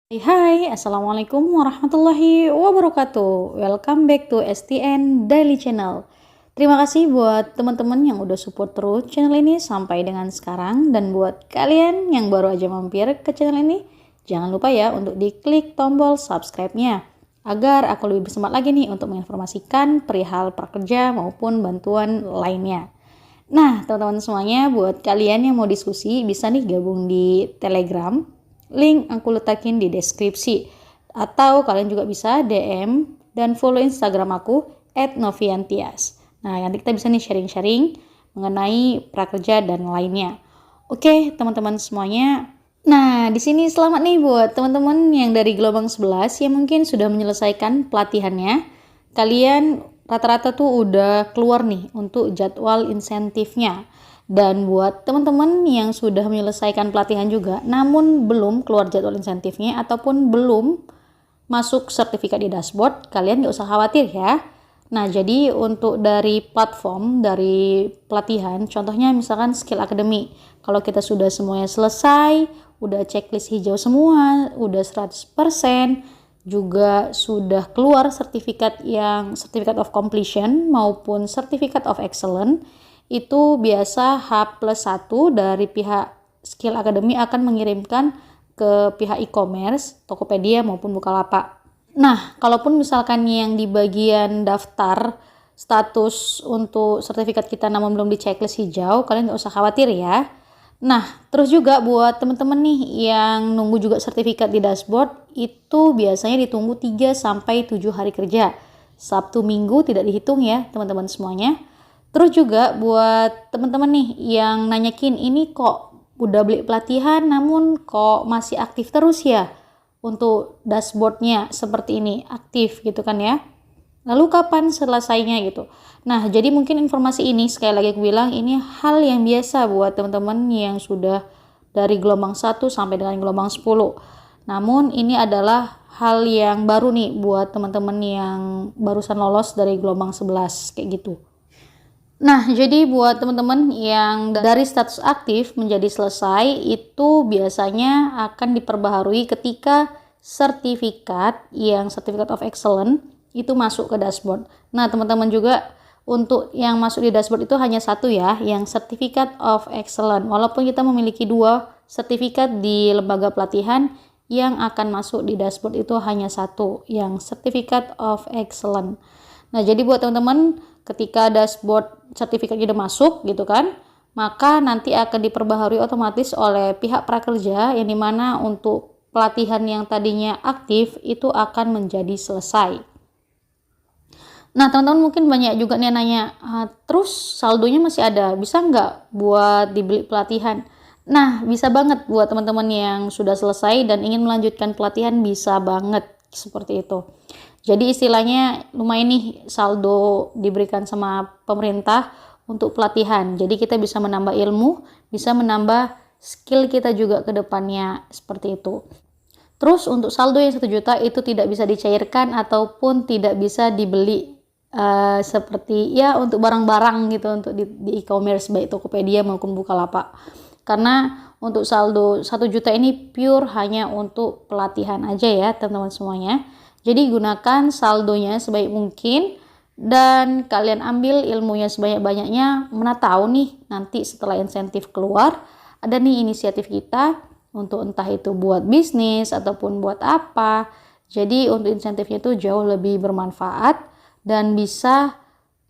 Hai, Assalamualaikum warahmatullahi wabarakatuh. Welcome back to STN Daily Channel. Terima kasih buat teman-teman yang udah support terus channel ini sampai dengan sekarang. Dan buat kalian yang baru aja mampir ke channel ini, jangan lupa ya untuk diklik tombol subscribe-nya, agar aku lebih bersemangat lagi nih untuk menginformasikan perihal prakerja maupun bantuan lainnya. Nah, teman-teman semuanya, buat kalian yang mau diskusi, bisa nih gabung di Telegram. Link aku letakin di deskripsi. Atau kalian juga bisa DM dan follow Instagram aku @noviantias. Nah, nanti kita bisa nih sharing-sharing mengenai prakerja dan lainnya. Oke, teman-teman semuanya. Nah, di sini selamat nih buat teman-teman yang dari gelombang 11 yang mungkin sudah menyelesaikan pelatihannya. Kalian rata-rata tuh udah keluar nih untuk jadwal insentifnya. Dan buat teman-teman yang sudah menyelesaikan pelatihan juga namun belum keluar jadwal insentifnya ataupun belum masuk sertifikat di dashboard, kalian gak usah khawatir ya. Nah, jadi untuk dari platform, dari pelatihan, contohnya misalkan Skill Academy. Kalau kita sudah semuanya selesai, udah checklist hijau semua, udah 100%, juga sudah keluar sertifikat Certificate of Completion maupun Certificate of Excellence, itu biasa H+1 dari pihak Skill Academy akan mengirimkan ke pihak e-commerce, Tokopedia maupun Bukalapak. Nah, kalaupun misalkan yang di bagian daftar status untuk sertifikat kita namun belum di checklist hijau, kalian nggak usah khawatir ya. Nah, terus juga buat teman-teman nih yang nunggu juga sertifikat di dashboard, itu biasanya ditunggu 3-7 hari kerja. Sabtu Minggu tidak dihitung ya teman-teman semuanya. Terus juga buat teman-teman nih yang nanyakin, ini kok udah beli pelatihan namun kok masih aktif terus ya untuk dashboardnya seperti ini, aktif gitu kan ya. Lalu kapan selesainya gitu. Nah, jadi mungkin informasi ini sekali lagi aku bilang ini hal yang biasa buat teman-teman yang sudah dari gelombang 1 sampai dengan gelombang 10. Namun ini adalah hal yang baru nih buat teman-teman yang barusan lolos dari gelombang 11 kayak gitu. Nah, jadi buat teman-teman yang dari status aktif menjadi selesai, itu biasanya akan diperbaharui ketika Certificate of Excellence itu masuk ke dashboard. Nah, teman-teman juga untuk yang masuk di dashboard itu hanya satu ya, yang Certificate of Excellence. Walaupun kita memiliki 2 sertifikat di lembaga pelatihan, yang akan masuk di dashboard itu hanya satu, yang Certificate of Excellence. Nah, jadi buat teman-teman ketika dashboard sertifikatnya udah masuk gitu kan, maka nanti akan diperbaharui otomatis oleh pihak prakerja, yang dimana untuk pelatihan yang tadinya aktif itu akan menjadi selesai. Nah, teman-teman mungkin banyak juga nih nanya, terus saldonya masih ada, bisa nggak buat dibeli pelatihan? Nah, bisa banget buat teman-teman yang sudah selesai dan ingin melanjutkan pelatihan, bisa banget seperti itu. Jadi istilahnya lumayan nih saldo diberikan sama pemerintah untuk pelatihan. Jadi kita bisa menambah ilmu, bisa menambah skill kita juga ke depannya seperti itu. Terus untuk saldo yang 1 juta itu tidak bisa dicairkan ataupun tidak bisa dibeli seperti ya untuk barang-barang gitu untuk di e-commerce baik Tokopedia maupun Bukalapak. Karena untuk saldo 1 juta ini pure hanya untuk pelatihan aja ya teman-teman semuanya. Jadi gunakan saldonya sebaik mungkin dan kalian ambil ilmunya sebanyak-banyaknya. Mana tahu nih nanti setelah insentif keluar ada nih inisiatif kita untuk entah itu buat bisnis ataupun buat apa. Jadi untuk insentifnya itu jauh lebih bermanfaat dan bisa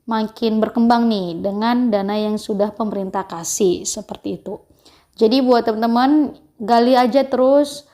makin berkembang nih dengan dana yang sudah pemerintah kasih seperti itu. Jadi buat teman-teman gali aja terus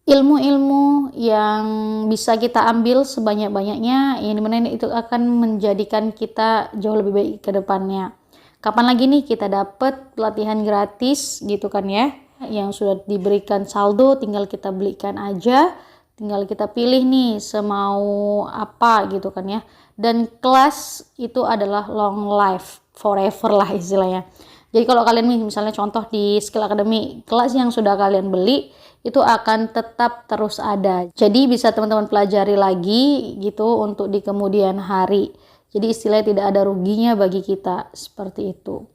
ilmu-ilmu yang bisa kita ambil sebanyak-banyaknya, yang dimana itu akan menjadikan kita jauh lebih baik ke depannya. Kapan lagi nih kita dapat pelatihan gratis gitu kan ya, yang sudah diberikan saldo tinggal kita belikan aja, tinggal kita pilih nih semau apa gitu kan ya. Dan kelas itu adalah long life, forever lah istilahnya. Jadi kalau kalian misalnya contoh di Skill Academy, kelas yang sudah kalian beli itu akan tetap terus ada. Jadi bisa teman-teman pelajari lagi gitu untuk di kemudian hari. Jadi istilahnya tidak ada ruginya bagi kita seperti itu.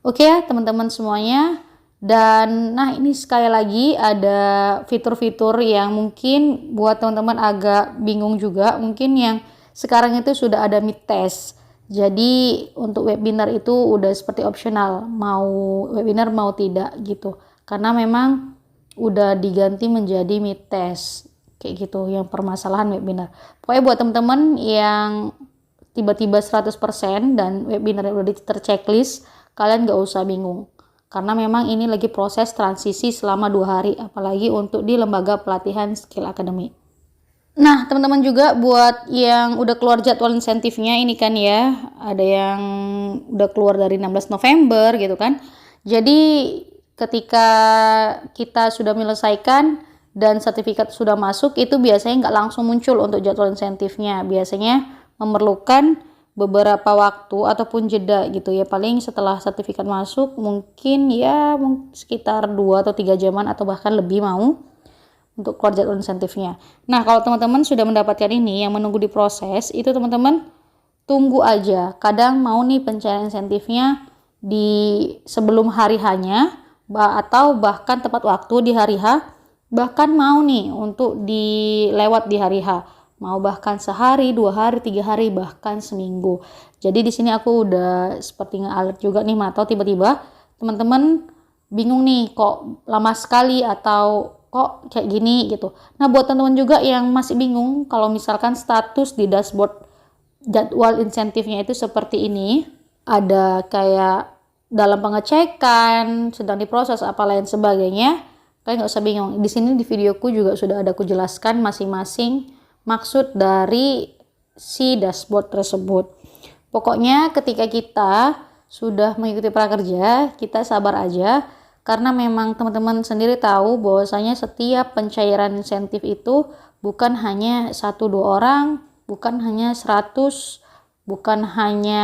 Oke ya teman-teman semuanya. Dan nah ini sekali lagi ada fitur-fitur yang mungkin buat teman-teman agak bingung juga, mungkin yang sekarang itu sudah ada mid test. Jadi untuk webinar itu udah seperti opsional, mau webinar mau tidak gitu. Karena memang udah diganti menjadi mid test kayak gitu yang permasalahan webinar. Pokoknya buat teman-teman yang tiba-tiba 100% dan webinar udah terchecklist, kalian gak usah bingung. Karena memang ini lagi proses transisi selama 2 hari, apalagi untuk di lembaga pelatihan skill academy. Nah, teman-teman juga buat yang udah keluar jadwal insentifnya ini kan ya, ada yang udah keluar dari 16 November gitu kan. Jadi ketika kita sudah menyelesaikan dan sertifikat sudah masuk, itu biasanya nggak langsung muncul untuk jadwal insentifnya. Biasanya memerlukan beberapa waktu ataupun jeda gitu ya, paling setelah sertifikat masuk mungkin ya sekitar 2 atau 3 jaman atau bahkan lebih mau untuk keluar jadwal insentifnya. Nah kalau teman-teman sudah mendapatkan ini yang menunggu diproses, itu teman-teman tunggu aja, kadang mau nih pencairan insentifnya di sebelum hari hanya atau bahkan tepat waktu di hari H, bahkan mau nih untuk dilewat di hari H, mau bahkan sehari, 2 hari, 3 hari, bahkan seminggu. Jadi di sini aku udah seperti nge-alert juga nih, atau tiba-tiba teman-teman bingung nih kok lama sekali atau kok kayak gini gitu. Nah buat teman-teman juga yang masih bingung kalau misalkan status di dashboard jadwal insentifnya itu seperti ini, ada kayak dalam pengecekan, sedang diproses, apa lain sebagainya, kalian nggak usah bingung. Di sini di videoku juga sudah ada aku jelaskan masing-masing maksud dari si dashboard tersebut. Pokoknya ketika kita sudah mengikuti prakerja, kita sabar aja, karena memang teman-teman sendiri tahu bahwasanya setiap pencairan insentif itu bukan hanya 1-2 orang, bukan hanya 100, bukan hanya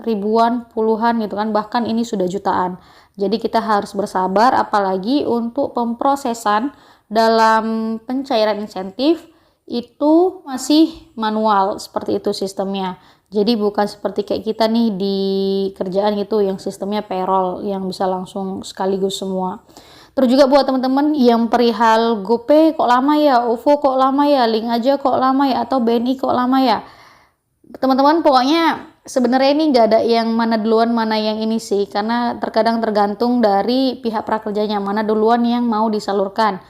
ribuan, puluhan gitu kan, bahkan ini sudah jutaan. Jadi kita harus bersabar, apalagi untuk pemrosesan dalam pencairan insentif itu masih manual, seperti itu sistemnya. Jadi bukan seperti kayak kita nih di kerjaan gitu yang sistemnya payroll yang bisa langsung sekaligus semua. Terus juga buat teman-teman yang perihal GoPay kok lama ya, OVO kok lama ya, Link aja kok lama ya, atau BNI kok lama ya. Teman-teman pokoknya sebenarnya ini nggak ada yang mana duluan mana yang ini sih, karena terkadang tergantung dari pihak prakerjanya mana duluan yang mau disalurkan.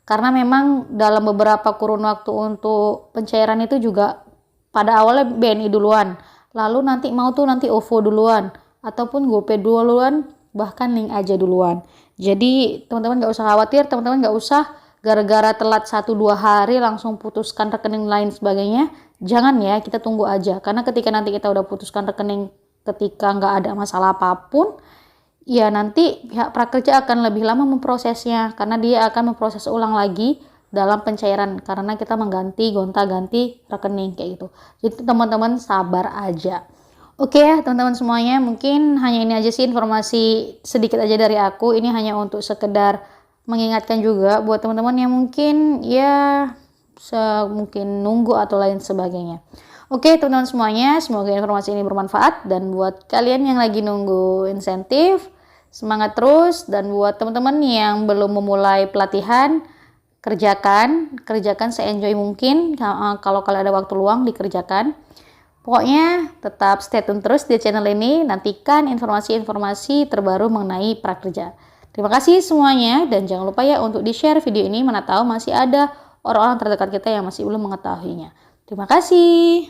Karena memang dalam beberapa kurun waktu untuk pencairan itu juga pada awalnya BNI duluan, lalu nanti nanti OVO duluan, ataupun GoPay duluan, bahkan Link aja duluan. Jadi teman-teman nggak usah khawatir, teman-teman nggak usah gara-gara telat 1-2 hari langsung putuskan rekening lain sebagainya. Jangan ya, kita tunggu aja, karena ketika nanti kita udah putuskan rekening ketika nggak ada masalah apapun, ya nanti pihak prakerja akan lebih lama memprosesnya, karena dia akan memproses ulang lagi dalam pencairan, karena kita mengganti gonta-ganti rekening kayak gitu. Jadi teman-teman sabar aja. Oke ya teman-teman semuanya, mungkin hanya ini aja sih informasi sedikit aja dari aku. Ini hanya untuk sekedar mengingatkan juga buat teman-teman yang mungkin ya mungkin nunggu atau lain sebagainya. Oke teman-teman semuanya, semoga informasi ini bermanfaat, dan buat kalian yang lagi nunggu insentif, semangat terus. Dan buat teman-teman yang belum memulai pelatihan, kerjakan se-enjoy mungkin. Kalau kalian ada waktu luang, dikerjakan. Pokoknya tetap stay tune terus di channel ini, nantikan informasi-informasi terbaru mengenai prakerja. Terima kasih semuanya, dan jangan lupa ya untuk di-share video ini, mana tahu masih ada orang-orang terdekat kita yang masih belum mengetahuinya. Terima kasih.